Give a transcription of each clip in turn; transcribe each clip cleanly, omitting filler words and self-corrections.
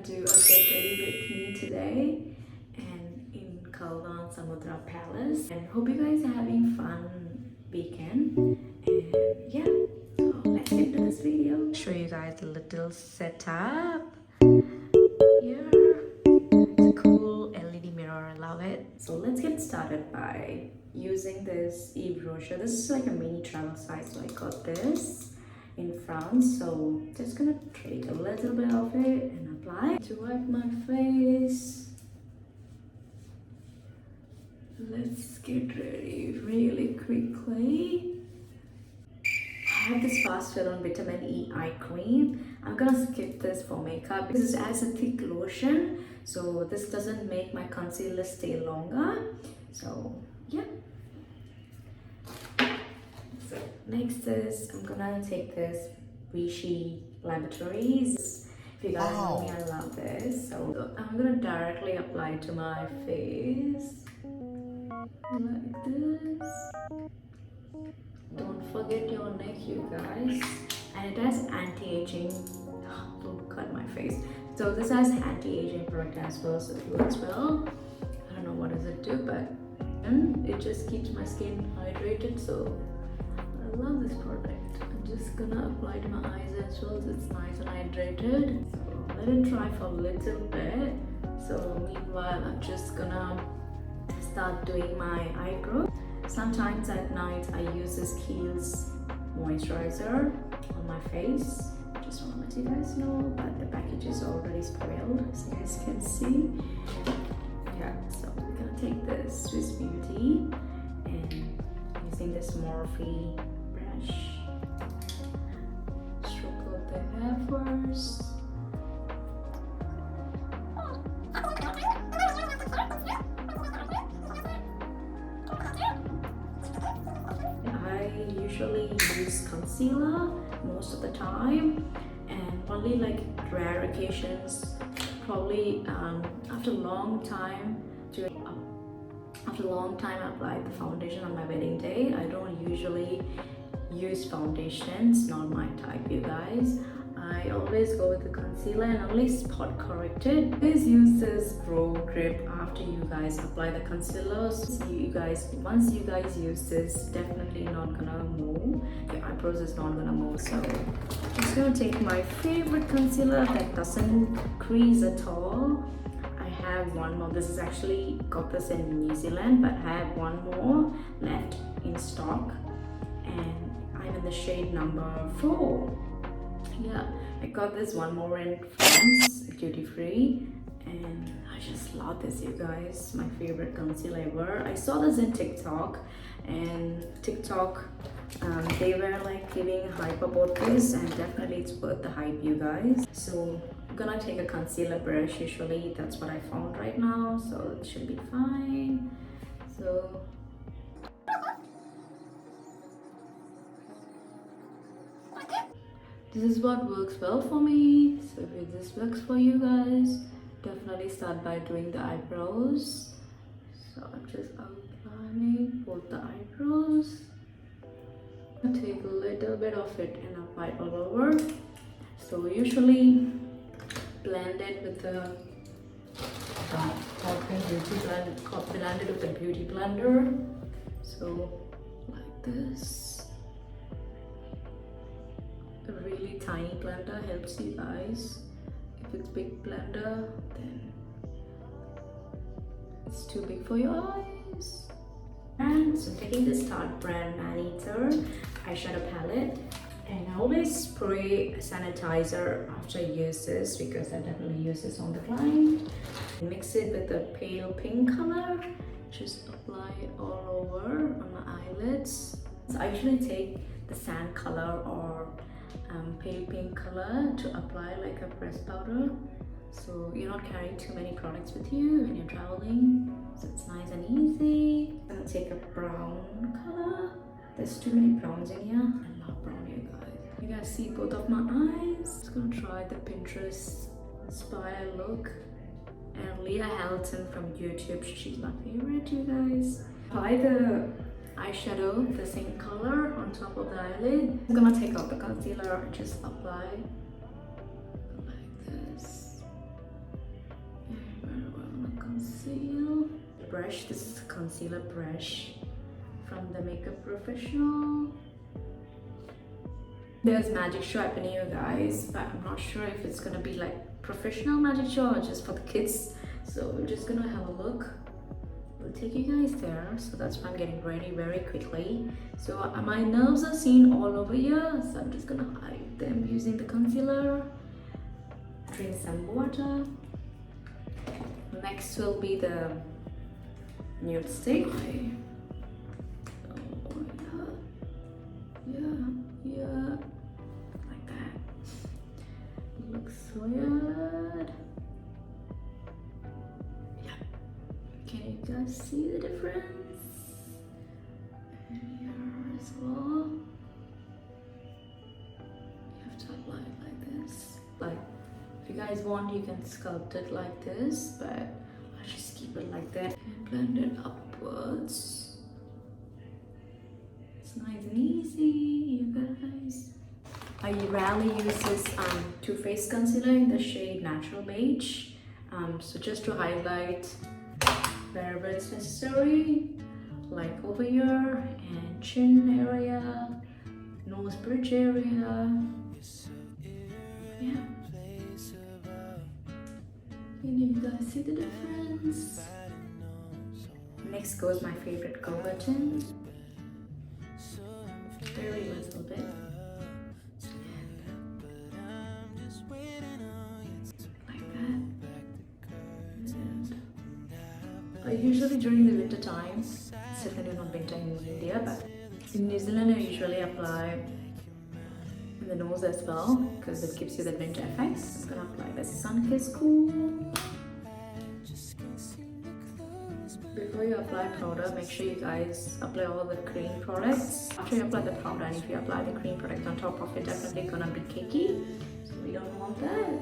do a get ready with me today and in Kaldan Samudra Palace. And hope you guys are having fun weekend. And yeah, so let's get to this video. Show you guys a little setup. Here, it's a cool LED mirror. I love it. So let's get started by using this e-brochure. This is like a mini travel size, so I got this in France. So just gonna take a little bit of it and apply to wipe my face. Let's get ready really quickly. I have this fast fill on vitamin E eye cream. I'm gonna skip this for makeup because it has a thick lotion, so this doesn't make my concealer stay longer. So yeah. So next is I'm gonna take this Richu Laboratories. If you guys know me, I love this. So I'm gonna directly apply it to my face like this. Don't forget your neck, you guys. And it has anti-aging. Don't cut my face. So this has anti-aging product as well, so it works well. I don't know what does it do, but it just keeps my skin hydrated. So I love this product. I'm just gonna apply to my eyes as well, so it's nice and hydrated. So let it dry for a little bit. So meanwhile, I'm just gonna start doing my eyebrow. Sometimes at night I use this Kiehl's moisturizer on my face. Just want to let you guys know, but the package is already spoiled, as you guys can see. Yeah, so we're gonna take this Swiss Beauty and using this Morphe brush, stroke out the hair first. I usually use concealer most of the time, and only like rare occasions, probably after a long time I applied the foundation on my wedding day. I don't usually use foundations, not my type, you guys. I always go with the concealer and only spot correct it. Please use this brow grip after you guys apply the concealer. So once you guys use this, definitely not gonna move. Your eyebrows is not gonna move. So I'm just gonna take my favorite concealer that doesn't crease at all. I have one more. This is actually got this in New Zealand, but I have one more left in stock, and I'm in the shade number 4. Yeah, I got this one more in France, duty free, and I just love this, you guys. My favorite concealer ever. I saw this in TikTok, and TikTok they were like giving hype about this, and definitely it's worth the hype, you guys. So I'm gonna take a concealer brush. Usually that's what I found right now, so it should be fine. So this is what works well for me. So if this works for you guys, definitely start by doing the eyebrows. So I'm just outlining both the eyebrows. I'll take a little bit of it and apply it all over. So usually blend it with the blend it with the beauty blender. So like this. A really tiny blender helps you guys. If it's big blender, then it's too big for your eyes. And so taking this Tarte brand Man-Eater eyeshadow palette, and I always spray sanitizer after I use this because I definitely use this on the client. Mix it with the pale pink color. Just apply it all over on my eyelids. So I usually take the sand color or pale pink color to apply like a pressed powder, so you're not carrying too many products with you when you're traveling, so it's nice and easy. I'm gonna take a brown color. There's too many browns in here. I love brown, you guys. You guys see both of my eyes. Just gonna try the Pinterest inspired look, and Leah Hamilton from YouTube, she's my favorite, you guys. Apply the eyeshadow the same color on top of the eyelid. I'm gonna take out the concealer and just apply like this. conceal. Brush, this is a concealer brush from the Makeup Professional. There's magic show happening, you guys, but I'm not sure if it's gonna be like professional magic show or just for the kids. So we're just gonna have a look. We'll take you guys there. So that's why I'm getting ready very quickly. So my nerves are seen all over here, so I'm just gonna hide them using the concealer. Drink some water. Next will be the nude stick. Yeah, like that. Looks weird. Yeah. Can you guys see the difference? And here as well. You have to apply it like this. Like, if you guys want, you can sculpt it like this, but I'll just keep it like that and blend it upwards. Nice and easy, you guys. I rarely use this Too Faced concealer in the shade Natural Beige. So just to highlight wherever it's necessary, like over here and chin area, nose bridge area. Yeah. Can you guys see the difference? Next goes my favorite color tint. Very little bit. Like that. And I usually during the winter time, it's definitely not winter in India, but in New Zealand I usually apply in the nose as well because it gives you the winter effect. I'm gonna apply the Sun Kiss Cool. Before you apply powder, make sure you guys apply all the cream products. After you apply the powder, and if you apply the cream product on top of it, definitely gonna be cakey. So we don't want that.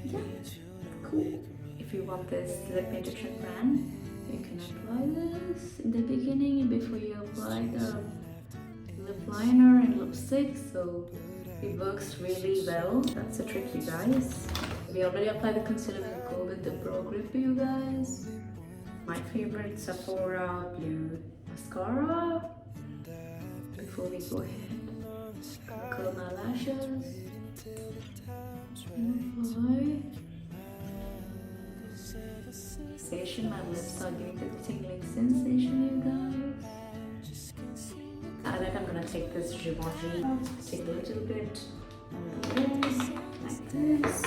Yeah, cool. If you want this lip injection brand, you can apply this in the beginning before you apply the lip liner and lipstick. So it works really well. That's the trick, you guys. We already applied the concealer, we'll go with the Pro Grip, you guys. My favorite Sephora Blue Mascara. Before we go ahead, curl my lashes. Apply. Sensation, my lips are giving the tingling sensation, you guys. I'm gonna take this Givenchy, take a little bit on the lips, like this.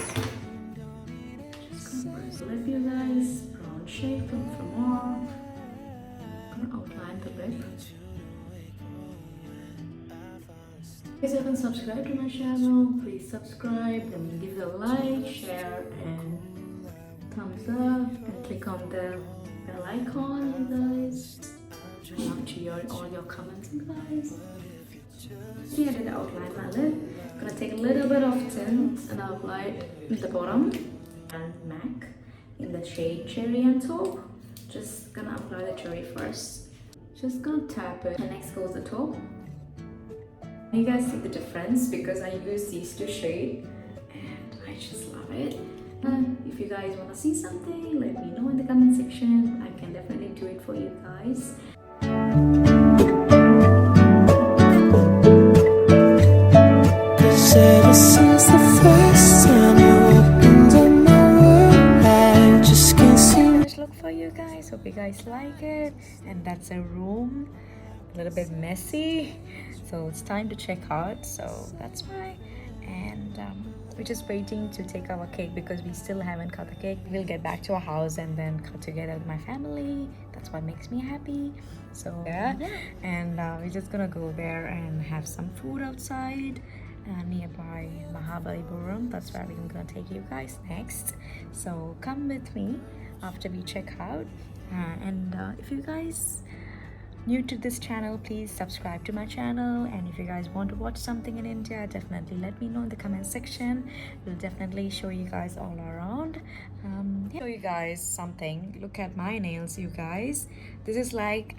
Lip, you guys, brown shape from off. I'm gonna outline the lip. If you haven't subscribed to my channel, please subscribe and give it a like, share, and thumbs up, and click on the bell icon, you guys. I love to hear all your comments, you guys. See, I did outline my lip. I'm gonna take a little bit of tint and I'll apply it in the bottom and MAC in the shade Cherry on top. Just gonna apply the cherry first. Just gonna tap it. And next goes the top. You guys see the difference because I use these two shades and I just love it. If you guys want to see something, let me know in the comment section. I can definitely do it for you guys. Ever since the first time you opened up my world, I just can't seem. Look for you guys. Hope you guys like it. And that's a room, a little bit messy, so it's time to check out. So that's why. And we're just waiting to take our cake because we still haven't cut the cake. We'll get back to our house and then cut together with my family. That's what makes me happy. So yeah. And we're just gonna go there and have some food outside nearby Mahabalipuram. That's where we're gonna take you guys next. So come with me after we check out. And if you guys new to this channel, please subscribe to my channel, and if you guys want to watch something in India, definitely let me know in the comment section. We'll definitely show you guys all around. Show you guys something. Look at my nails, you guys. This is like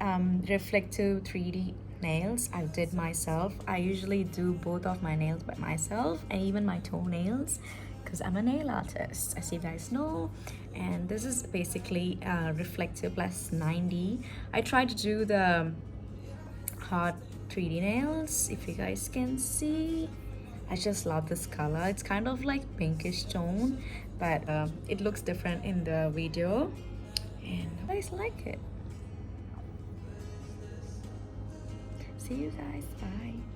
reflective 3D nails I did myself. I usually do both of my nails by myself and even my toenails. because I'm a nail artist, as you guys know. And this is basically reflective plus 9D. I tried to do the hard 3D nails, if you guys can see. I just love this color. It's kind of like pinkish tone, but it looks different in the video, and I guys like it. See you guys, bye.